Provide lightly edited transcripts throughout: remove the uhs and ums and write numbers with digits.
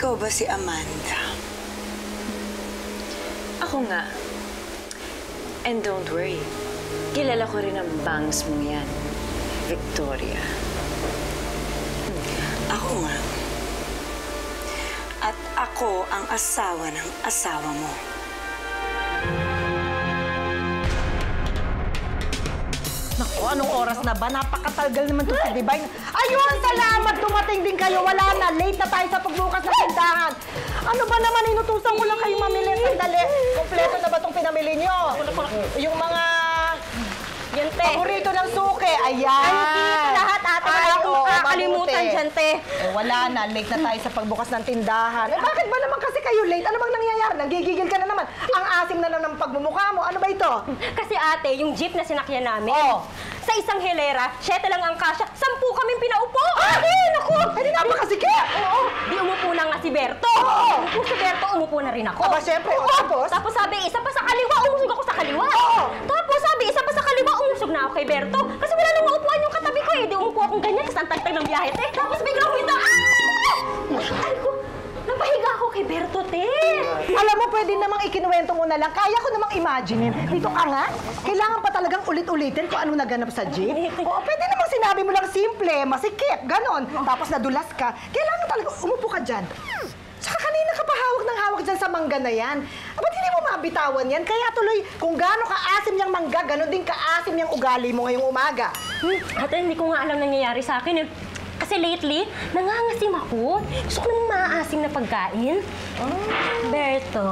Ikaw ba si Amanda? Ako nga. And don't worry. Kilala ko rin ang bangs mo yan. Victoria. Ako nga. At ako ang asawa ng asawa mo. Naku, anong oras na ba? Napakatagal naman ito si Divine. Ayun, salamat! Dumating din kayo. Wala na. Late na tayo sa pagbukas ng tindahan. Ano ba naman? Inutusan ko lang kayo mamili. Sandali. Kompleto na ba itong pinamili nyo? Yung mga... Yan, te. paborito ng suke. Ayan. Andito lahat, ate. Wala akong makakalimutan dyan, te. Wala na. Late na tayo sa pagbukas ng tindahan. Bakit ba naman kasi kayo late? Ano bang nangyayari? Nagigigil ka na naman. Ang asim na ng pagmumukha mo. Ano ba ito? Kasi ate, yung jeep na sinakyan namin, sa isang hilera, 7 lang ang kasya, 10 kaming pinaupo! Ay, naku! Ay, di napakasikip! Oo, di umupo na nga si Berto. Umupo si Berto, umupo na rin ako. Aba, syempre. Tapos sabi, isa pa sa kaliwa, umusog ako sa kaliwa. Tapos sabi, isa pa sa kaliwa, umusog na ako kay Berto. Kasi wala nang maupuan yung katabi ko eh. Di umupo akong ganyan, kasi ang tagtag ng biyahe, te. Tapos biglang huminto, ay ko, napahiga ako kay Berto, te. Alam mo, pwede namang ikinuwento mo na lang. Kaya ko namang imagine. Dito ka nga. Kailangan pa talagang ulit-ulitin kung ano naganap sa jeep. Oo, pwede namang sinabi mo lang simple, masikip, ganon. Tapos nadulas ka. Kailangan talaga umupo ka dyan. Saka kanina ka pa hawak ng hawak dyan sa mangga na yan. Ba't hindi mo mabitawan yan? Kaya tuloy, kung gaano ka-asim niyang mangga, ganon din ka-asim niyang ugali mo ngayong umaga. Ate, hindi ko nga alam nangyayari sa akin eh. Kasi lately, nangangasim ako. Gusto ko namang maaasim na pagkain. Berto?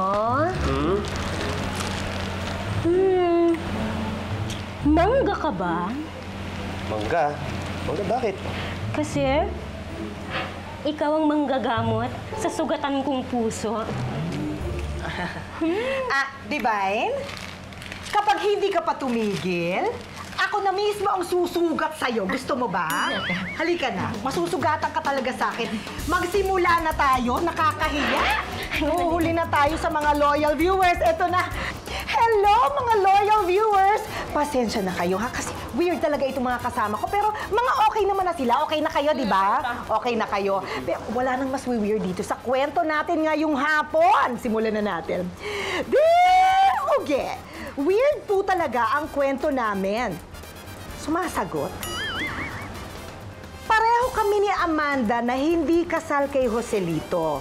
Mangga ka ba? Mangga? Mangga, bakit? Kasi, ikaw ang manggagamot sa sugatan kong puso. Divine? Kapag hindi ka pa tumigil, ako na mismo ang susugat sa'yo. Gusto mo ba? Halika na. Masusugatan ka talaga sa akin. Magsimula na tayo. Nakakahiya. Huhuli na tayo sa mga loyal viewers. Eto na. Hello, mga loyal viewers! Pasensya na kayo, ha? Kasi weird talaga itong mga kasama ko. Pero mga okay naman na sila. Okay na kayo, di ba? Okay na kayo. Pero wala nang mas weird dito sa kwento natin ngayong hapon. Simulan na natin. Okay. Weird po talaga ang kwento namin. Sumasagot? Pareho kami ni Amanda na hindi kasal kay Joselito.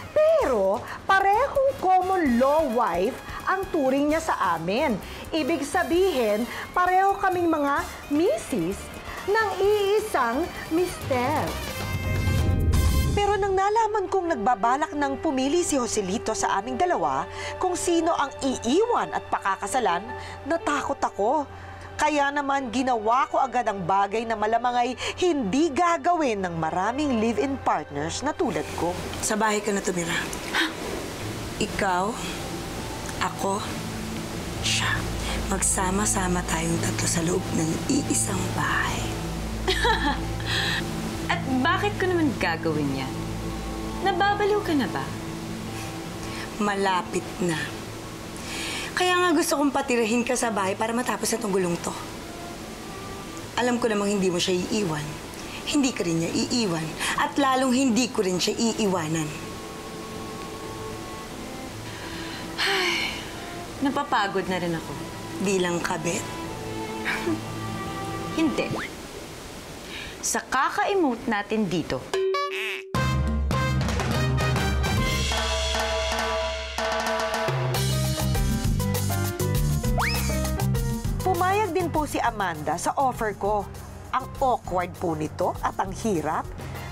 Pero parehong common law wife ang turing niya sa amin. Ibig sabihin, pareho kaming mga misis ng iisang mister. Pero nang nalaman kong nagbabalak ng pumili si Joselito sa aming dalawa kung sino ang iiwan at pakakasalan, natakot ako. Kaya naman ginawa ko agad ang bagay na malamang ay hindi gagawin ng maraming live-in partners na tulad ko. Sa bahay ka na tumira. Ikaw, ako, siya. Magsama-sama tayong tatlo sa loob ng iisang bahay. At bakit ko naman gagawin yan? Nababaliw ka na ba? Malapit na. Kaya nga gusto kong patirahin ka sa bahay para matapos na itong gulong to. Alam ko namang hindi mo siya iiwan. Hindi ka rin niya iiwan. At lalong hindi ko rin siya iiwanan. Ay, napapagod na rin ako. Di lang kabit. Hindi. Sa kaka-emote natin dito, Pumayag din po si Amanda sa offer ko. Ang awkward po nito at ang hirap.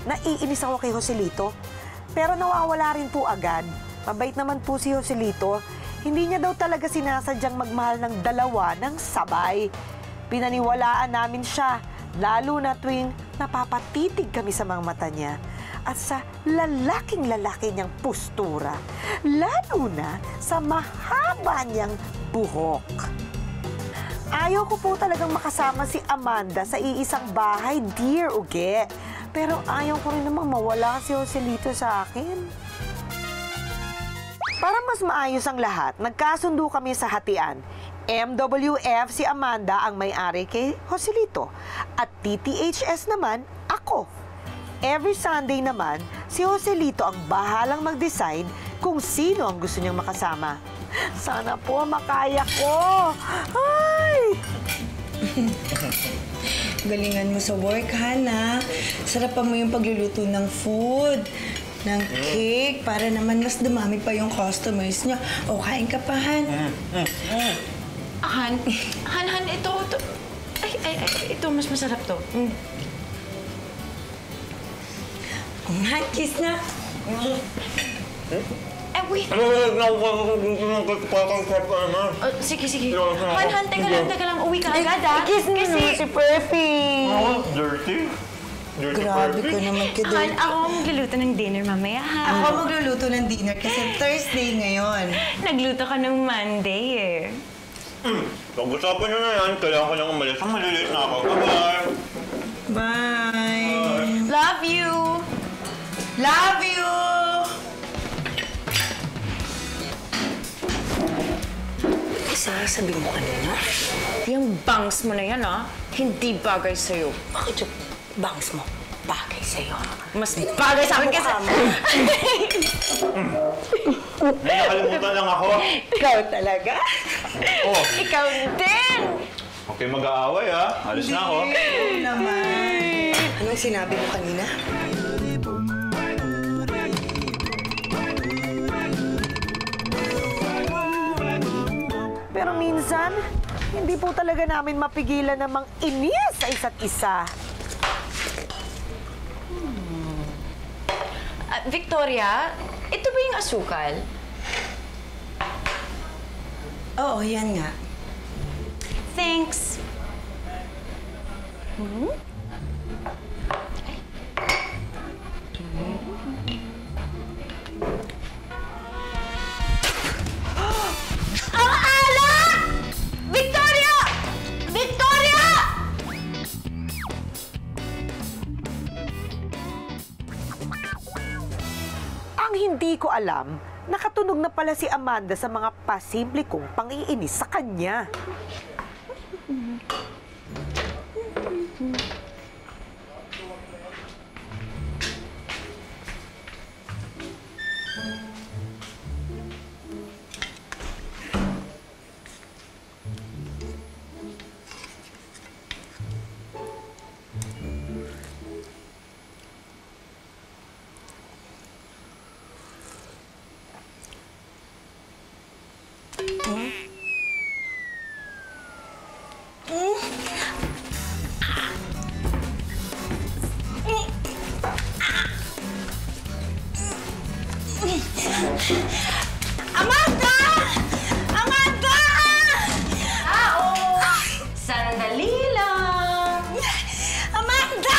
Naiinis ako kay Joselito. Pero nawawala rin po agad. Mabait naman po si Joselito. Hindi niya daw talaga sinasadyang magmahal ng dalawa ng sabay. Pinaniwalaan namin siya, lalo na tuwing napapatitig kami sa mga mata niya at sa lalaking-lalaki niyang postura, lalo na sa mahaba niyang buhok. Ayaw ko po talagang makasama si Amanda sa iisang bahay, dear Uge. Pero ayaw ko rin namang mawala si Joselito sa akin. Para mas maayos ang lahat, nagkasundo kami sa hatian. MWF si Amanda ang may-ari kay Joselito at TTHS naman ako. Every Sunday naman, Si Joselito ang bahalang mag-decide kung sino ang gusto niyang makasama. Sana po makaya ko. Ay! Galingan mo sa work, Hana. Sarapan mo yung pagluluto ng food, ng cake, para naman mas dumami pa yung customers niyo. O, kain ka pa, Han. Han, ito. Ito, mas masarap to. Han, kiss na. Wait. Sige. Han, teka lang. Uwi ka agad, ha? Kiss mo naman si Perfy. Dirty? Dirty Grabe ka naman, Han, Kidoy. ako ang magluluto ng dinner mamaya, ha? Ako magluluto ng dinner kasi Thursday ngayon. Nagluto ka ng Monday, eh. Pag-usapan nyo na yan. Kailangan ko nang umalis. Ang maliliit na ako. Bye-bye! Bye! Love you! Love you! Sabi mo kanina? Yung bangs mo na yan, ha? Hindi bagay sa'yo. Bakit yung bangs mo bagay sa'yo? Mas bagay sa akin kasi... May nakalimutan lang ako. Ikaw talaga? Oh, Ikaw din! okay mag-aaway ha. Alis na ako. Oo naman. Anong sinabi mo kanina? Pero minsan, hindi po talaga namin mapigilan namang inis sa isa't isa. Victoria, ito ba yung asukal? Oo, yan nga. Thanks. Ang alak! Victoria! Victoria! Ang hindi ko alam, nakatunog na pala si Amanda sa mga pasimple kong pang-iinis sa kanya. Amanda! Amanda! Sandali lang. Amanda!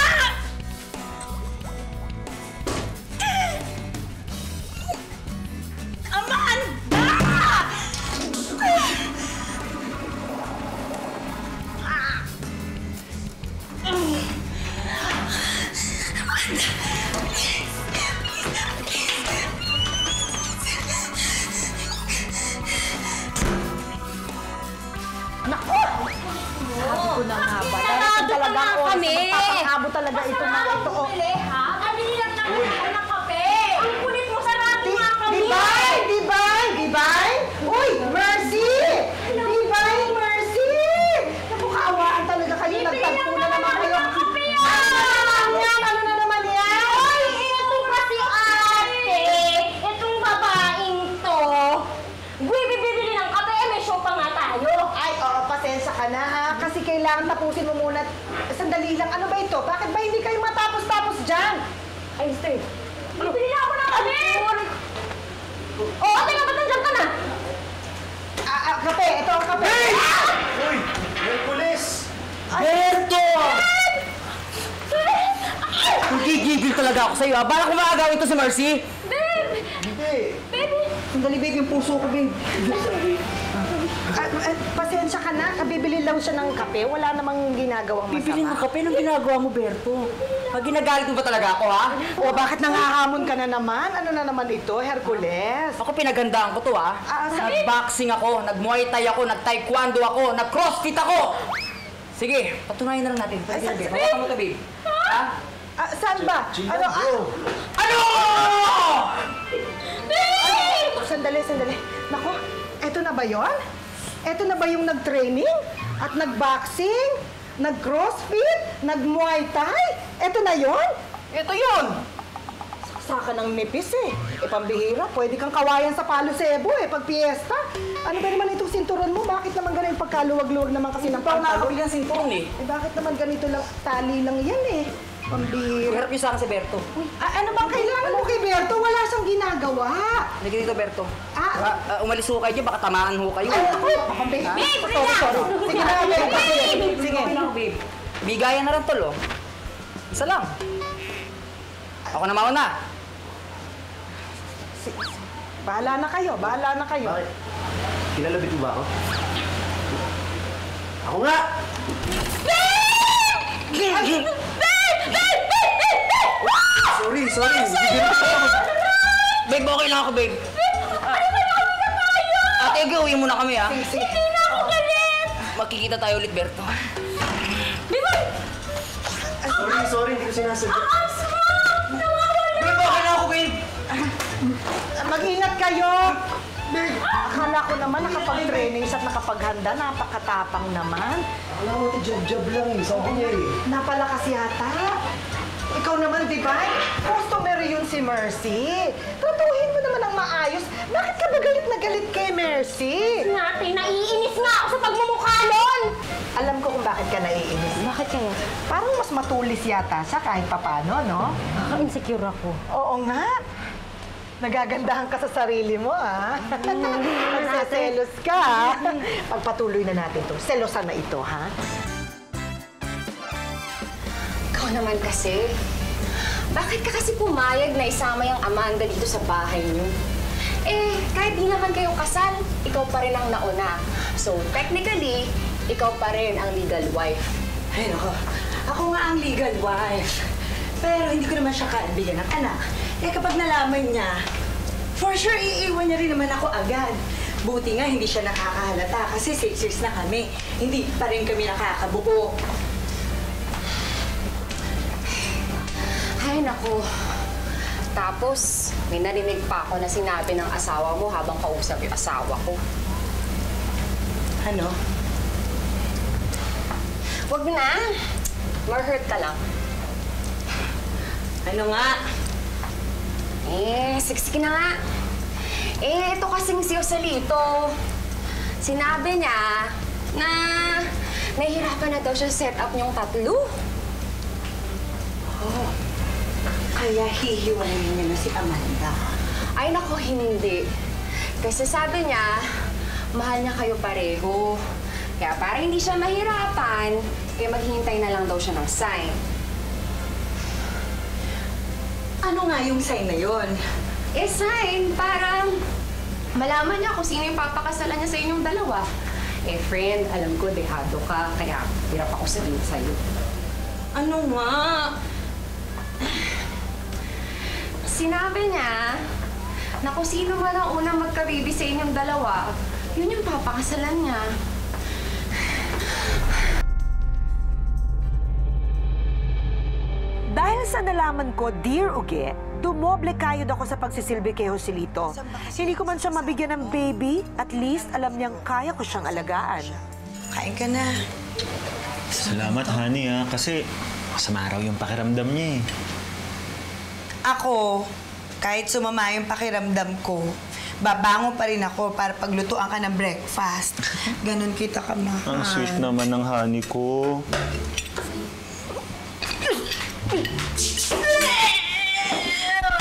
Amanda! Magpapangabo talaga ito mga ito. Oh. Abili lang naman ako ng kape. Ang kulit mo, sarado nga kami. Divine! Uy, Mercy! Divine, Mercy! Naku, kaawaan talaga kayo. Nagtagpo na naman kayo. Ano na naman yan? Ay, ito kasi ate. Itong babaeng to. Bibili ng kape, may show pa nga tayo. Ay, oo, pasensya ka na ha. Kasi kailangan tapusin mo muna. Sandali lang, ano ba ito? Bakit ba hindi kayo matapos-tapos dyan? Ay, stay. Bibili na ako ng kape. Oo, ate nga, ba't nandiyan ka na? Kape, ito ang kape. Uy! May pulis! Berto! Gigigil talaga ako sa'yo, ha? Bala ko makagawin to si Mercy! Babe! Hindi! Baby! Sandali, babe, yung puso ko, babe. Pasensya ka na, kabibili lang siya ng kape. Wala namang ginagawang masama. Bibili ng kape ng ginagawa mo, Berto. Pag ginagalit mo ba talaga ako, ha? O bakit nangahamon ka na naman? Ano na naman ito, Hercules? Ako pinagandaan ko to, ha? Nag-boxing ako, nag-muay thai ako, nag-taekwondo ako, nag-crossfit ako! Sige, patunayan na lang natin. Babe, hawakan mo to, babe. Ha? Saan ba? Ano? Ano? Sandali. Nako, eto na ba yon? Eto na ba yung nag-training? At nag-boxing? Nag-crossfit? Nag-muay thai? Eto na yon? Ito yun! Saka ng nipis eh. Pambihira, pwede kang kawayan sa Palo Cebu pag piyesta. Ano ba naman itong sinturon mo? Bakit naman ganun pagkaluwag-luwag naman kasi ng Ikaw pantalon? nakakabigyan sinturon eh. Bakit naman ganito lang, tali lang yan Pambihira. Iharap niyo sa akin si Berto. Ano bang kailangan mo kay Berto? Wala siyang ginagawa. Halika dito, Berto. Ah. Umalis ho kayo dyan, baka tamaan ho kayo. Babe, sorry. Sige na, Berto. Sige. Okay lang, babe. Bigayan na lang tol, oh. Isa lang. Ako na mauna. Bahala na kayo. Bakit? Kinalabit mo ba ako? Ako nga! Sorry. Bigyan mo ako. Babe, okay lang ako, babe. Ate, uwi muna kami, ha? Hindi na ako galit! Makikita tayo ulit, Berto. Sorry, hindi ko sinasadya. Babe, okay lang ako, babe. Mag-ingat kayo. Akala ko naman nakapag-training at nakapaghanda. Napakatapang naman. Akala mo ito job lang sabi niya Napalakas yata. Ikaw naman, di ba? Customer yun si Mercy. Tutuhin mo naman ang maayos. Bakit ka ba galit na galit kay Mercy? Ate, naiinis nga ako sa pagmumukha nun! Alam ko kung bakit ka naiinis. Bakit kaya? Parang mas matulis yata siya kahit papano, no? Insecure ako. Oo nga. Nagagandahan ka sa sarili mo, ha? Nagseselos ka, ha? Pagpatuloy na natin to. Selosan na ito, ha? Ikaw naman kasi. Bakit ka kasi pumayag na isama yung Amanda dito sa bahay niyo? Kahit di naman kayong kasal, ikaw pa rin ang nauna. So, technically, ikaw pa rin ang legal wife. Ay, nako. Ako nga ang legal wife. Pero hindi ko naman siya kaibigan ng anak. Kapag nalaman niya, for sure, iiwan niya rin naman ako agad. Buti nga, hindi siya nakakahalata kasi 6 years na kami. Hindi pa rin kami nakakabuo. Ay, naku. Tapos, may narinig pa ako na sinabi ng asawa mo habang kausap yung asawa ko. Ano? Wag na. More hurt ka lang. Ano nga? Siksik na nga. Ito kasing si Joselito. Sinabi niya na nahihirapan na daw siya set up niyong tatlo. Oh, kaya hihiwalayin niya na si Amanda. Ay, naku, hindi. Kasi sabi niya, mahal niya kayo pareho. Kaya para hindi siya mahirapan, maghihintay na lang daw siya ng sign. Ano nga yung sign na yon? Sign para malaman niya kung sino yung papakasalan niya sa inyong dalawa. Friend, alam ko, dehado ka, kaya hirap ako sabihin sa'yo. Ano nga? Sinabi niya na kung sino man ang unang magka-baby sa inyong dalawa, yun yung papakasalan niya. Dahil sa nalaman ko, Dear Uge, dumoble kayod ako sa pagsisilbi kay Joselito. Hindi ko man siya mabigyan ng baby, at least alam niyang kaya ko siyang alagaan. Kain ka na. Salamat, honey, kasi masama raw yung pakiramdam niya Ako, kahit sumama yung pakiramdam ko, babango pa rin ako para paglutuan ka ng breakfast. Ganon kita kamahal. Ang sweet naman ng honey ko.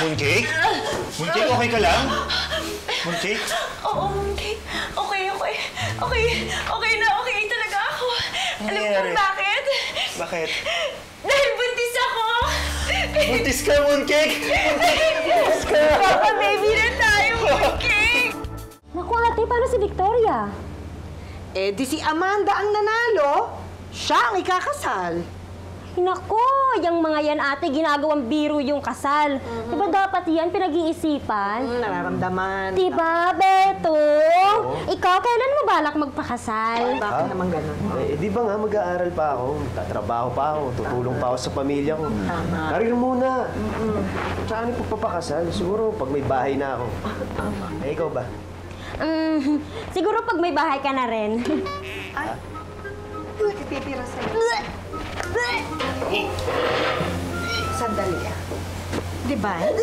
Mooncake? Mooncake, okay ka lang? Mooncake? Oo, okay. Okay talaga ako. Alam mo kung bakit? Bakit? Dahil buntis ako! Buntis ka, Mooncake! Buntis ka! Papa, baby na tayo, Mooncake! Naku, ate, paano si Victoria? Di si Amanda ang nanalo. Siya ang ikakasal. Nako, yung mga yan ate, ginagawang biro yung kasal. Diba dapat yan pinag-iisipan? Nararamdaman. Diba, Beto? Ikaw, kailan mo balak magpakasal? Bakit naman ganun? Di ba nga mag-aaral pa ako, tatrabaho pa ako, tutulong pa ako sa pamilya ko. Karil muna. Tsaka ano yung pagpapakasal? Siguro pag may bahay na ako. Eh, ikaw ba? Siguro pag may bahay ka na rin. Titira sa'yo. Sandali. Divine?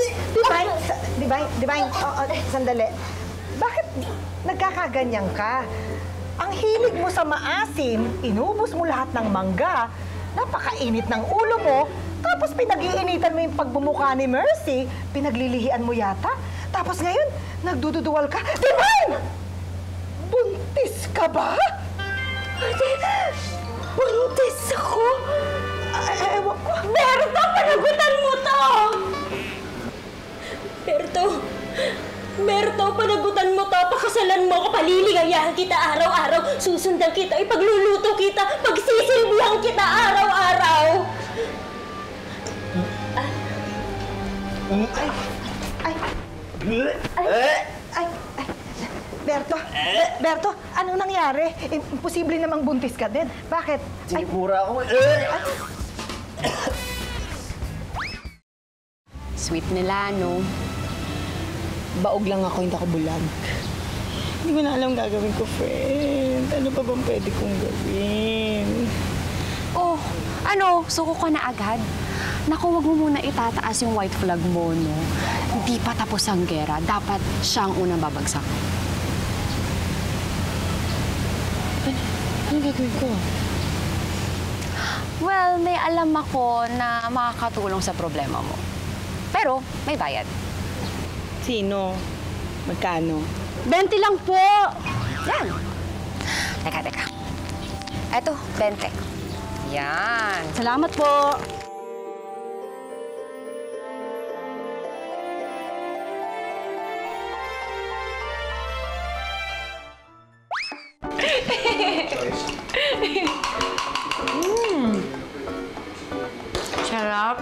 Divine, sandali. Bakit nagkakaganyan ka? Ang hilig mo sa maasim, inubos mo lahat ng mangga, napakainit ng ulo mo, tapos pinag-iinitan mo yung pagbumuka ni Mercy, pinaglilihian mo yata, tapos ngayon, nagdududuwal ka. Divine! Buntis ka ba? Buntis ako! Ewan ko. Berto, panagutan mo to! Berto, panagutan mo to! Pakasalan mo ako, paliligayahan kita araw-araw, susundan kita, ipagluluto kita, pagsisilbihan kita araw-araw! Berto, anong nangyari? Imposible namang buntis ka din. Bakit? Sinikura ako. Sweet nila, no? Baog lang ako, hindi ako bulag. Hindi ko na alam gagawin ko, friend. Ano pa bang pwede kong gawin? Oh, ano? Suko ka na agad? Naku, wag mo muna itataas yung white flag mo, no? Hindi pa tapos ang gera. Dapat siya ang unang babagsak. Ano gagawin ko? Well, may alam ako na makakatulong sa problema mo. Pero, may bayad. Sino? Magkano? 20 lang po! Yan. Teka. Eto, 20. Yan. Salamat po! Sarap.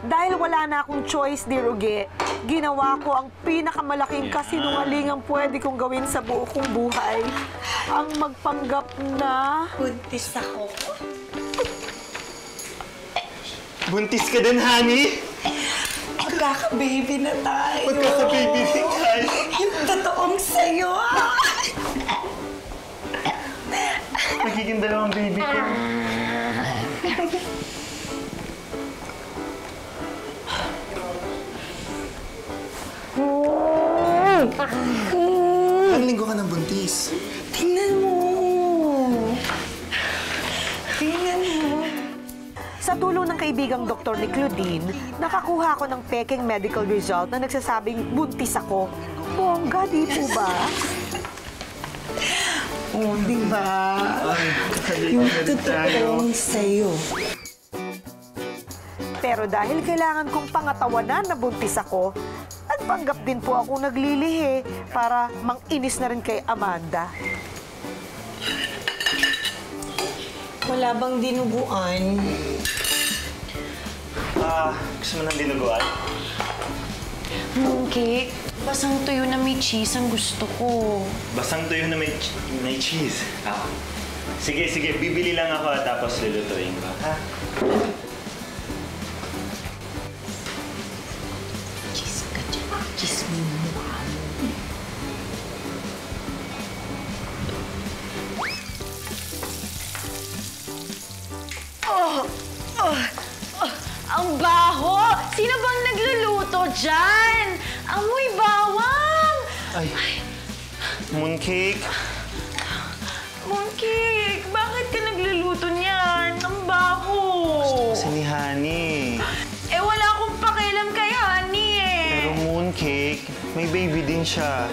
Dahil wala na akong choice, Dear Uge, ginawa ko ang pinakamalaking kasinungalingang pwede kong gawin sa buo kong buhay. Ang magpanggap na... Buntis ako. Buntis ka din, honey? Magkaka-baby na tayo. Magkaka-baby din tayo. Yung totoong sa'yo. Magiging dalawang baby ko. Ilang linggo ka ng buntis? Tingnan mo. Tingnan mo. Sa tulong ng kaibigang doktor ni Claudine, nakakuha ko ng peking medical result na nagsasabing buntis ako. Bongga, di po ba? Oh, di ba? Yung totoong sa'yo. Pero dahil kailangan kong pangatawanan na buntis ako, nagpanggap din po ako naglilihi para mang-inis na rin kay Amanda. Wala bang dinuguan? Gusto mo ng dinuguan? Mooncake, basang tuyo na may cheese ang gusto ko. Basang tuyo na may cheese. Sige, bibili lang ako tapos lulutuin ko, ha? Cheese ka dyan. Cheese mo yung mukha mo. Ang baho! Sino bang nagluluto dyan? Amoy bawang! Ay. Mooncake. Mooncake, bakit ka nagluluto niyan? Ang baho! Kasi ni Honey. Eh, wala akong pakialam kay Honey eh. Pero Mooncake, may baby din siya.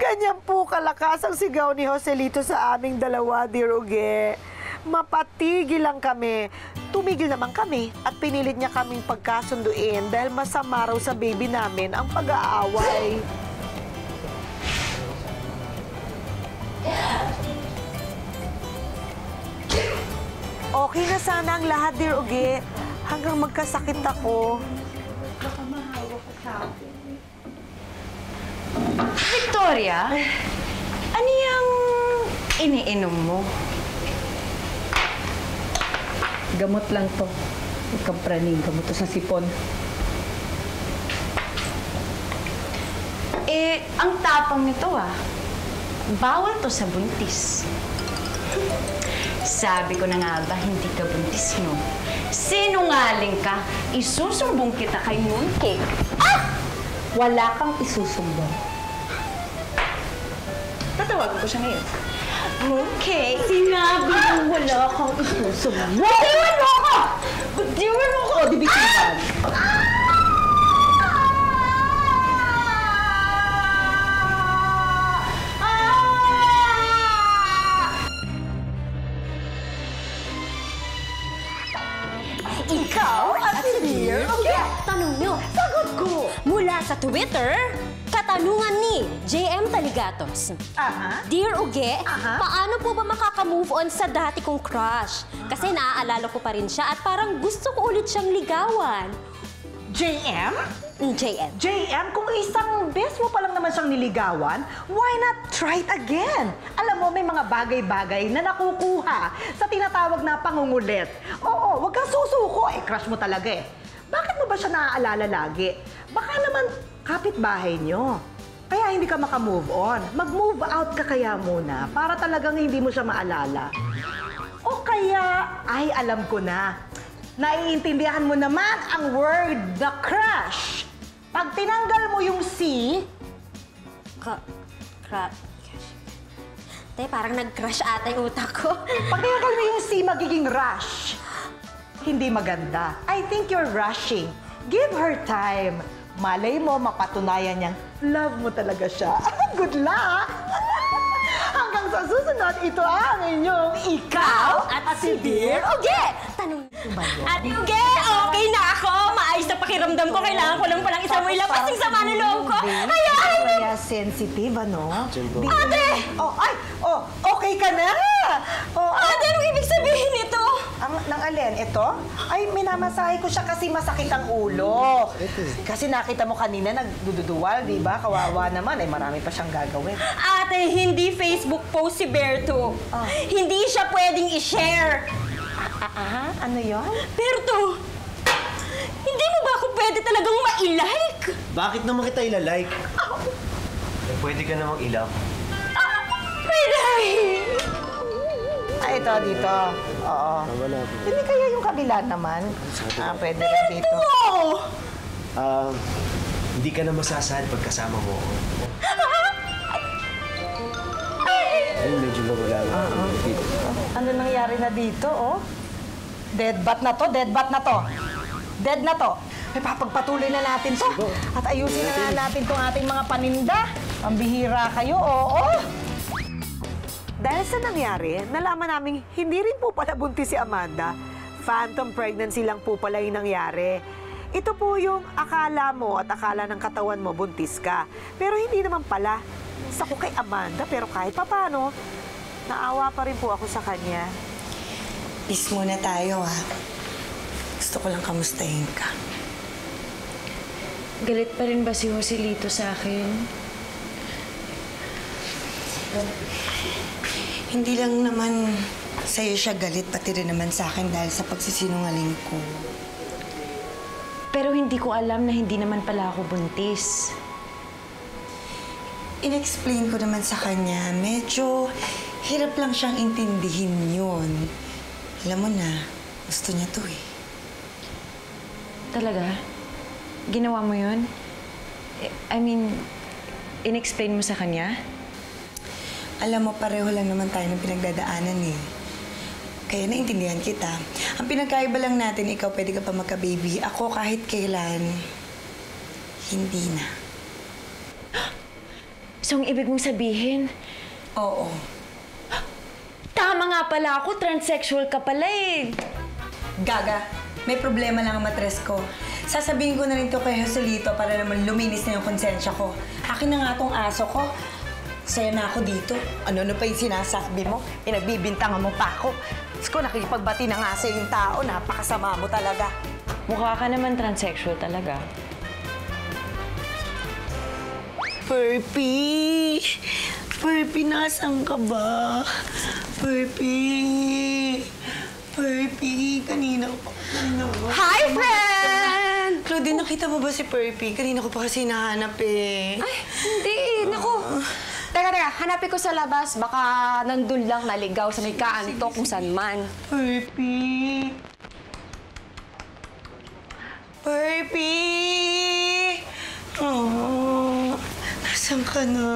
Ganyan po kalakas ang sigaw ni Joselito sa aming dalawa, Dear Uge. Mapatigil lang kami. Tumigil naman kami at pinilit niya kaming pagkasunduin dahil masama raw sa baby namin ang pag-aaway. Okay na sana ang lahat, Dear Uge. Hanggang magkasakit ako. Victoria, ano yung iniinom mo? Gamot lang to. Ikapraning gamot to sa sipon. Eh, ang tapang nito bawal to sa buntis. Sabi ko na nga ba, hindi ka buntis, no? Sinungaling ka, isusumbong kita kay Mooncake. Wala kang isusumbong. Tatawagan ko siya ngayon. Mooncake? Sinabi mo wala kang isusumbong. Diwan mo ako! Diwan mo ako! Dibitiwan! Ikaw at si Dear Uge. Tanong nyo. Sagot ko. Mula sa Twitter, katanungan ni JM Taligatos. Dear Uge, paano po ba makaka-move on sa dati kong crush? Kasi naaalala ko pa rin siya at parang gusto ko ulit siyang ligawan. JM? JM. JM, kung isang beses mo pa lang naman siyang niligawan, why not try it again? Alam mo, may mga bagay-bagay na nakukuha sa tinatawag na pangungulit. Oo, wag kang susuko. Crush mo talaga eh. Bakit mo ba siya naaalala lagi? Baka naman kapitbahay niyo. Kaya hindi ka makamove on. Mag-move out ka kaya muna para talagang hindi mo siya maalala. O kaya, ay alam ko na. Naiintindihan mo naman ang word, the crush. Pag tinanggal mo yung C, Te, parang nag-crush ata yung utak ko. pag tinanggal mo yung C, magiging rush. Hindi maganda. I think you're rushing. Give her time. Malay mo, mapatunayan niyang love mo talaga siya. Good luck! Hanggang sa susunod, ito ang inyong ikaw At si Dear Uge. Tanong Ate Uge, okay na ako. Maayos na pakiramdam ko. Kailangan ko lang palang isang ilabas yung sama ng loob ko. Hayaan! Kaya sensitive, ano? Ate! Okay ka na! Ate, anong ibig sabihin nito? Nang alin? Ito? Ay, minamasahe ko siya kasi masakit ang ulo. Kasi nakita mo kanina, nagdududuwal, di ba? Kawawa naman, marami pa siyang gagawin. Ate, hindi Facebook post si Berto. Hindi siya pwedeng i-share. Ano yon? Berto, hindi mo ba ako pwede talagang ma-like? Bakit naman kita ilalike? Pwede ka namang ilove. Ay, ito, dito. Oo. Tama na. Hindi kaya yung kabila naman. Pwede rin dito. Hindi ka na masasad pag kasama mo ako. Ay, medyo magagawa. Dito. Ano nangyari na dito, oh? Dead bat na to, dead bat na to. Dead na to. Ay, papagpatuloy na natin to. At ayusin na natin tong ating mga paninda. Ang bihira kayo, oo. Dahil sa nangyari, nalaman namin hindi rin po pala buntis si Amanda. Phantom pregnancy lang po pala yung nangyari. Ito po yung akala mo at akala ng katawan mo buntis ka. Pero hindi naman pala. Sa ko kay Amanda, pero kahit papano, naawa pa rin po ako sa kanya. Peace muna tayo, ha? Gusto ko lang kamustahin ka. Galit pa rin ba si Joselito sa akin? Hindi lang naman sa'yo siya galit, pati rin naman sa akin dahil sa pagsisinungaling ko. Pero hindi ko alam na hindi naman pala ako buntis. In-explain ko naman sa kanya, medyo hirap lang siyang intindihin yun. Alam mo na, gusto niya to eh. Talaga? Ginawa mo yun? I mean, in-explain mo sa kanya? Alam mo, pareho lang naman tayo ng pinagdadaanan eh. Kaya naintindihan kita. Ang pinagkaiba lang natin, ikaw pwede ka pa magka-baby. Ako kahit kailan, hindi na. So, ang ibig mong sabihin, Oo. tama nga pala ako, transsexual ka pala eh. Gaga, may problema lang ang matres ko. Sasabihin ko na rin to kay Joselito para naman luminis na yung konsensya ko. Akin na nga tong aso ko. Saya na ako dito. Ano pa yung sinasabi mo? Pinagbibintangan mo pa ako. Diyos ko, nakikipagbati na nga sa yung tao. Napakasama mo talaga. Mukha ka naman transsexual talaga. Purpy! Purpy, nasan ka ba? Purpy! Purpy, kanina ko. Hi, friend! Claudine, nakita mo ba si Purpy? Kanina ko pa kasi nahanap eh. Ay, hindi. Naku. Teka, hanapin ko sa labas. Baka nandun lang naligaw sa may kaanto kung saan man. Purpy! Purpy! Oh, nasan ka na?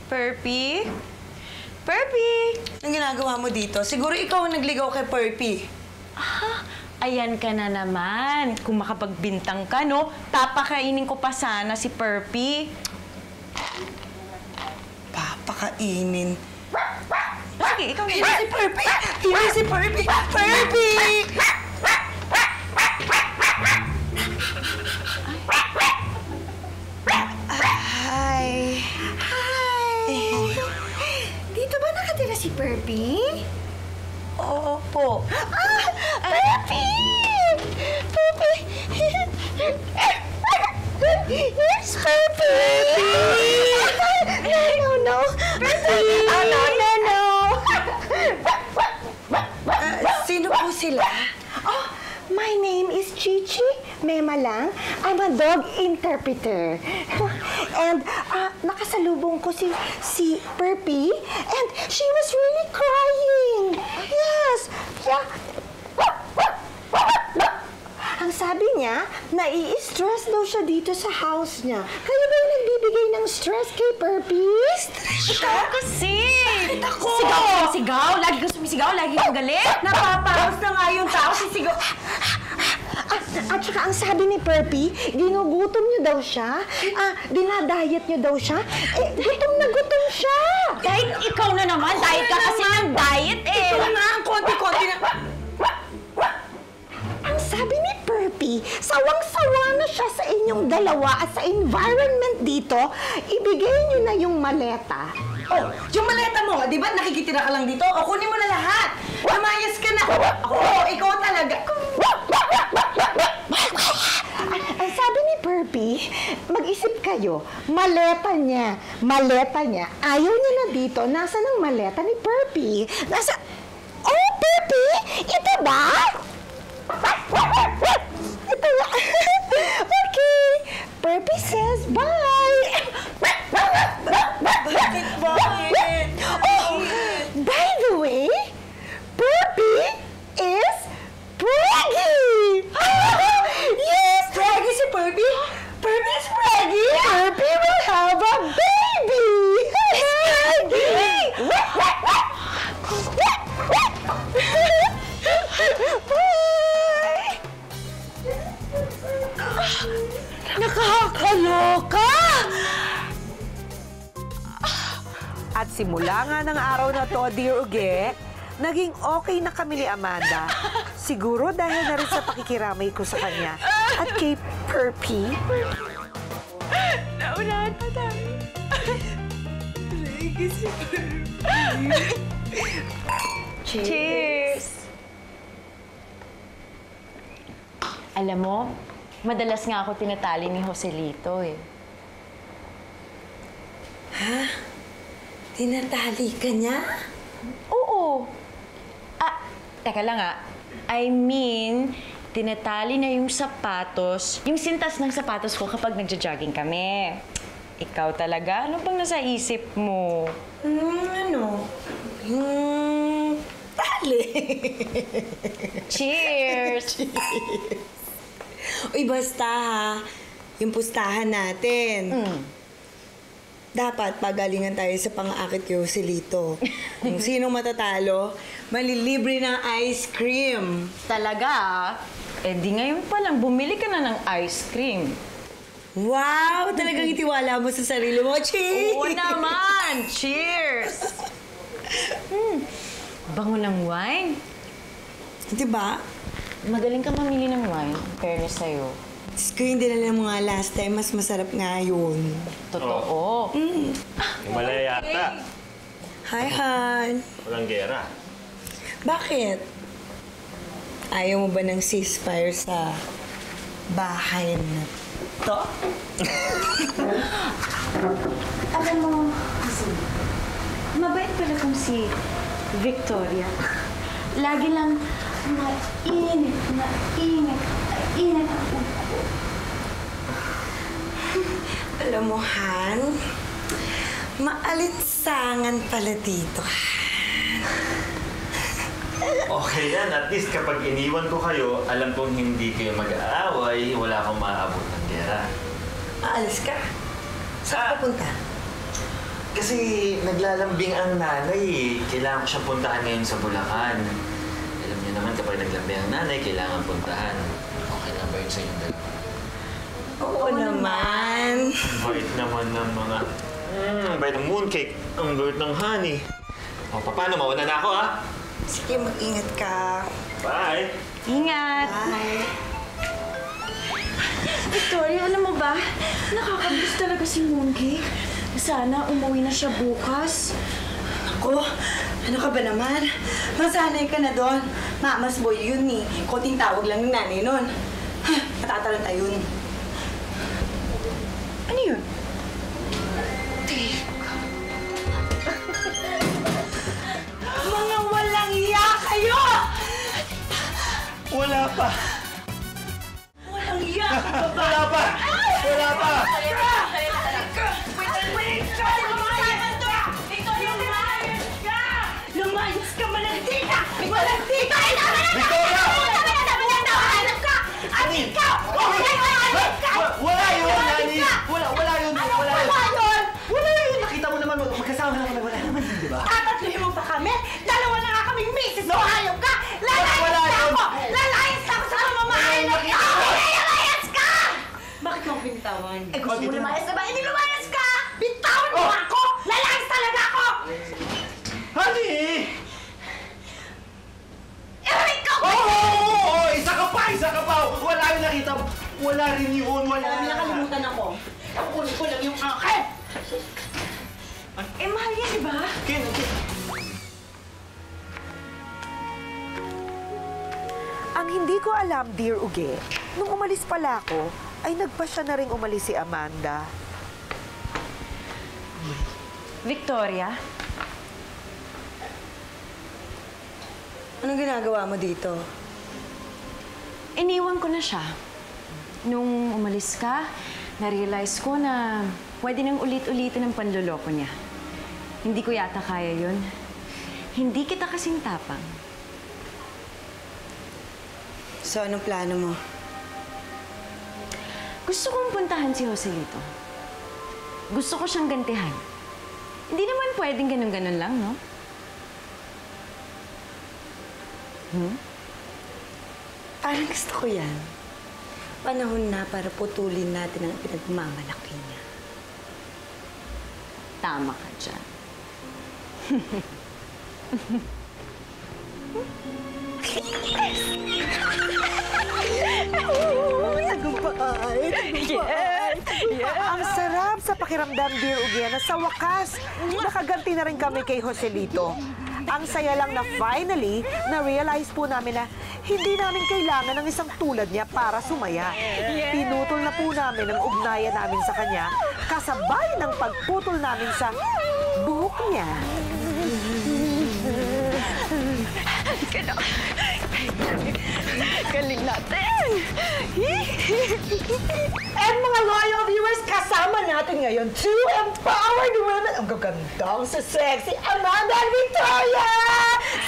Purpy? Purpy! Anong ginagawa mo dito? Siguro ikaw ang nagligaw kay Purpy. Ayan ka na naman. Kung makapagbintang ka, no? Papakainin ko pa sana si Purpy. Papakainin. Sige, ikaw na. Hindi si Purpy! Hindi si Purpy! Purpy! Hi! Dito ba nakatira si Purpy? Oo po. Purpy! Purpy! Yes, Purpy! No. Purpy! No. Sino po sila? Oh, my name is Chichi. Mema lang. I'm a dog interpreter. And nakasalubong ko si Purpy, and she was really crying. Yes. Yeah. Ang sabi niya, nai-stress daw siya dito sa house niya. Kayo ba yung nagbibigay ng stress kay Purpy? Ikaw kasi! Ako! Sigaw! Lagi kang sumisigaw, lagi kang galit. Napaparos na nga yung tao, sisigaw. At saka ang sabi ni Purpy, ginugutom niyo daw siya. Dinadayet niyo daw siya. Gutom na gutom siya. Kahit ikaw na naman, diet ka kasi ng diet eh. Ito na ang konti-konti na... Ang sabi ni Purpy, sawang-sawa na siya sa inyong dalawa at sa environment dito, ibigay niyo na yung maleta. Oh, yung maleta mo, di ba nakikitira ka lang dito? O, kunin mo na lahat. Namayas ka na. Ako, ikaw talaga. Ang sabi ni Purpy, mag-isip kayo, maleta niya. Ayaw niya na dito. Nasaan ang maleta ni Purpy? Oh, Purpy! Ito ba? Ito ba? Okay. Purpy says bye. Bakit? Oh, by the way, Purpy is preggy! Yes! Preggy si Purpy? Purpy is preggy? Purpy will have a baby! Preggy! Bye! Nakakaloka! At simula nga ng araw na to, Dear Uge, naging okay na kami ni Amanda. Siguro dahil na rin sa pakikiramay ko sa kanya. At kay Purpy. Naunahan pa tayo. Cheers! Alam mo, madalas nga ako tinatali ni Joselito eh. Tinatali ka niya? Oo. Teka lang I mean, tinatali na yung sapatos, yung sintas ng sapatos ko kapag nagja-jogging kami. Ikaw talaga? Ano bang nasa isip mo? Tali. Cheers! Uy, basta ha, yung pustahan natin. Dapat pagalingan tayo sa pang-aakit kay Joselito. Kung sinong matatalo, malilibre ng ice cream. Talaga, eh di ngayon pa lang, bumili ka na ng ice cream. Wow! Talagang itiwala mo sa sarili mo. Cheers! Oo naman! Cheers! Bango ng wine. Diba? Magaling ka mamili ng wine, fairness sa'yo. Diyos ko, yung dinala mo nga last time, mas masarap nga yun. Totoo. Himalaya yata. Hi, Han. Walang gera. Bakit? Ayaw mo ba ng ceasefire sa bahay na to? Alam mo, kasi, mabait pala kung si Victoria. Lagi lang mainit ang ulo. Alam mo, Han, maalinsangan pala dito. Okay yan. At least kapag iniwan ko kayo, alam kong hindi kayo mag-aaway, wala akong maaabot ng gera. Aalis ka? Saan ka punta? Kasi naglalambing ang nanay eh. Kailangan ko siyang puntahan ngayon sa Bulacan. Alam niyo naman kapag naglambing ang nanay, kailangan puntahan. Okay lang ba yun sa inyong dalawa? Oo naman. Bait naman ng mga... bait ng mooncake. Ang bait ng honey. O, paano? Mauna na ako, ha? Sige, mag-ingat ka. Bye! Ingat! Bye. Victoria, alam mo ba? Nakakabis talaga si Mooncake. Sana umuwi na siya bukas. Ako, ano ka ba naman? Masanay ka na doon. Mama's boy yun eh. Konting tawag lang ng nanay nun. Matatalanta yun. Ano yun? Mga walang iya kayo! Wala pa! Walang iya ka ba? Wala pa! Wala pa! Lumayas ka, malandita! Malandita! Victoria! Amin ka! Wala yun, Nani! Wala yun! Wala yun! Nakita mo naman, magkasama na kami. Wala naman yun, di ba? Tatatluhin mo pa kami! Dalawa na nga kaming misis! No, hayop ka! Lalayas Wala na yun. ako! Lalayas na ako sa mamamahay na ito! Lalayas ka! Bakit mo ako binitawan? Eh, gusto mo lumayas na ba? Hindi lumayas ka! Bitawan mo ako! Lalayas talaga ako! Honey! Ikaw! Oo! Isa ka pa! Wala yung nakita mo. Wala rin yun, wala. Alam niya, nakalimutan ako. Nakukunin ko lang yung akin! Eh, mahal yan, di ba? Ang hindi ko alam, Dear Uge, nung umalis pala ako, ay nagpa siya na rin umalis si Amanda. Victoria? Anong ginagawa mo dito? Iniwan ko na siya. Nung umalis ka, na-realize ko na pwede nang ulit-ulitin ang panloloko niya. Hindi ko yata kaya yun. Hindi kita kasing tapang. So, anong plano mo? Gusto kong puntahan si Joselito. Gusto ko siyang gantihan. Hindi naman pwedeng ganun-ganun lang, no? Parang gusto ko yan. Panahon na para putulin natin ang pinagmamalaki niya. Tama ka dyan. Ang sarap sa pakiramdam, Dear Uge, na sa wakas, nakaganti na rin kami kay Joselito. Ang saya lang na finally, na-realize po namin na hindi namin kailangan ng isang tulad niya para sumaya. Pinutol na po namin ang ugnayan namin sa kanya, kasabay ng pagputol namin sa buhok niya. Galing natin! And mga loyal viewers, kasama natin ngayon two empowered women. Ang gagandang, sexy Amanda and Victoria!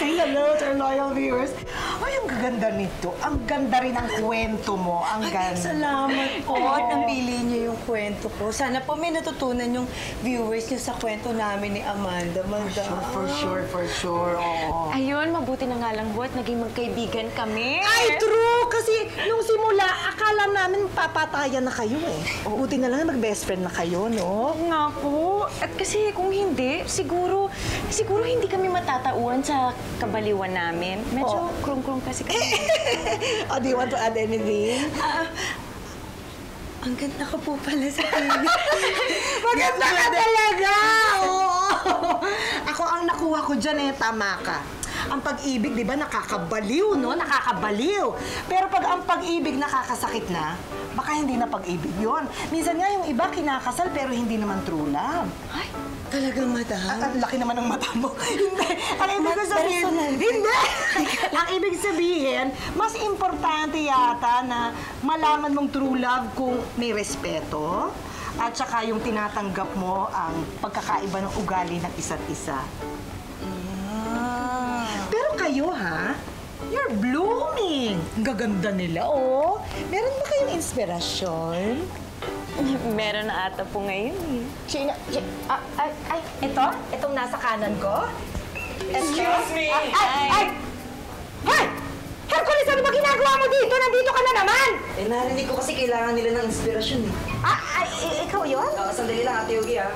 Say hello to our loyal viewers. Ay, ang ganda nito. Ang ganda rin ang kwento mo. Ang ganda. Salamat po at napili niyo yung kwento ko. Sana po may natutunan yung viewers niyo sa kwento namin ni Amanda. For sure. Oo. Ayun, mabuti na nga lang, Bot. Naging magkaibigan kami. Ay, true! Kasi nung simula, akala namin papatayan na kayo eh. Buti na lang mag-best friend na kayo, no? Nga po. At kasi kung hindi, siguro hindi kami matatauhan sa kabaliwan namin. Medyo krong-krong kasi kami. Do you want to add anything? Ang ganda ko po pala sa TV. Maganda ka talaga! Oo! Ako ang nakuha ko dyan eh, tama ka. Ang pag-ibig, di ba, nakakabaliw, no? Nakakabaliw. Pero pag ang pag-ibig nakakasakit na, baka hindi na pag-ibig yun. Minsan nga yung iba kinakasal pero hindi naman true love. Ay, talagang madam. Ang laki naman ng mata mo. Hindi. Ang ibig ko sabihin, hindi. Ang ibig sabihin, mas importante yata na malaman mong true love kung may respeto at saka yung tinatanggap mo ang pagkakaiba ng ugali ng isa't isa. Pero kayo, ha? You're blooming. Ang gaganda nila, oh. Meron ba kayong inspirasyon? Meron na ata po ngayon eh. Ito? Itong nasa kanan ko? Excuse me! Ay! Hoy! Hercules, ano ba ginagawa mo dito? Nandito ka na naman! Eh, narinig ko kasi kailangan nila ng inspirasyon eh. Ikaw yun? Sandali lang, Ate Yogi ah.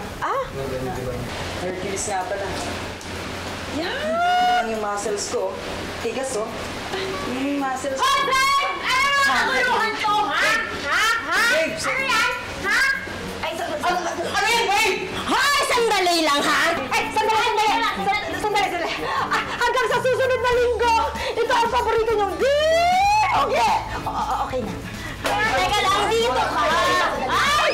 Hercules nga pala. Yan! Lang yung muscles ko. Tigas oh. Yung muscles ko. Ano to, ha? Babe! Ano yan? Ha? Ano yan, babe? Hoy, sandali lang, ha? Sandali. Hanggang sa susunod na linggo, ito ang paborito niyong okay. Okay na. Teka lang, dito ka. Ay!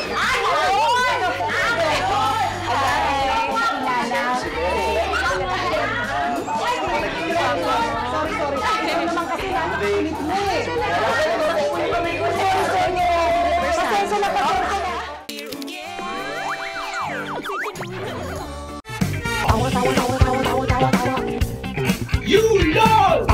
Sorry naman kasi napakakulit mo eh. Pasensya na. You know